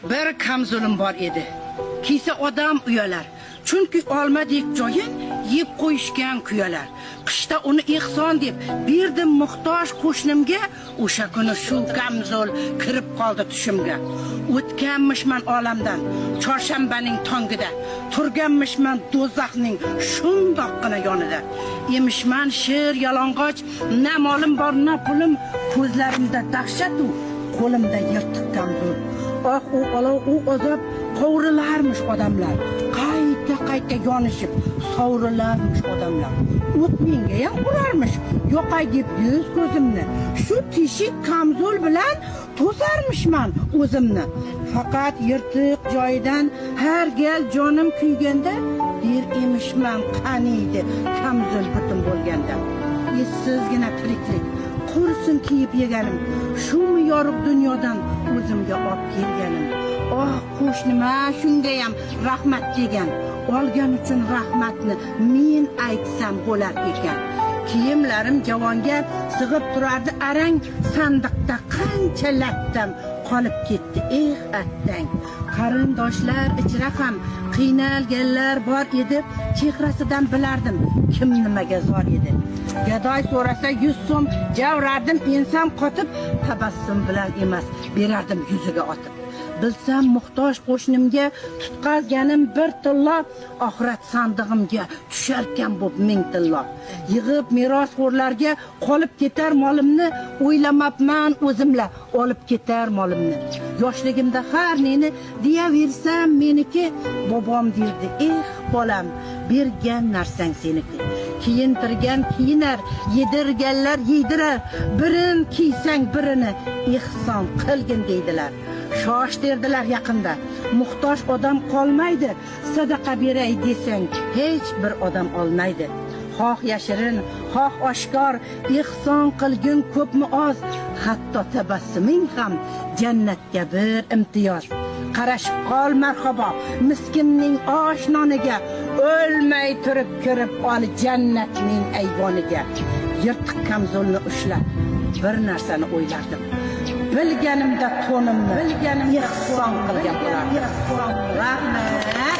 Bir kamzolim bor edi. Kiysa odam uyalar. Chunki olmadek joyin yeb qo'yishgan kuyalar. Qishda uni ehson deb berdim muhtoj qo'shnimga, o'sha kuni shu kamzol kirib qoldi tushimga. O'tganmishman olamdan chorshanbaning tongida, turganmishman do'zaxning shundoqqina yonida. Emishman sher yalang'och, na molim bor, na pulim, ko'zlarimda dahshat u, qo'limda yirtiq kamzol. Oh, u olov, u azob qovurilarmish odamlar. Qayta yonishib sovurilarmish odamlar. O't menga ham urarmish, yo'qay deb yuz ko'zimni. Shu teshik kamzol bilan to'sarmishman o'zimni. Faqat yirtiq joyidan har gal jonim kuyganda der emishman qaniydi kamzol butun bo'lganda. Essizgina tiriklik qursin kiyib yeganim, shumi yorug' dunyodan o'zimga olib kelganim. Oh, qo'shnima shunga ham rahmat degan. Olgan uchun rahmatni men aytsam bo'lar ekan. Kiyimlarim javonga sig'ib turardi arang, sandiqda qancha lattam qolib ketdi attang. Qarindoshlar ichra ham qiynalganlar bor edi, chehrasidan bilardim kim nimaga zor edi. Gadoy so'rasa 100 so'm javrardim, ensam qotib, tabassum bilan emas berardim yuziga otib. Bilsam muhtoj qo'shnimga tutqazganim bir tillo, oxirat sandig'imga tusharkan bo'p 1000 tillo. Yig'ib merosxo'rlarga qolib ketar molimni, o'ylamabman o'zimla olib ketar molimni. Yoshligimda har neni deyaversam meniki, bobom derdi, bolam, bergan narsang seniki. Kiyintirgan kiyinar, yedirganlar yeydirar, birin kiysang birini ehson qilgin deydilar. Shosh derdilar yaqinda, muhtoj odam qolmaydi, sadaqa beray desang hech bir odam olmaydi. Xoh yashirin, xoh oshkor, ehson qilgin ko'pmi oz, hatto tabassuming ham jannatga bir imtiyoz. Qarashib qol marhabo miskinning osh noniga, o'lmay turib kirib ol jannatning ayvoniga. Yirtiq kamzolni ushlab bir narsani o'ylardim. Bilganimda to'nimni, bilganimda ehson qilgan bo'lardim. Rahmat.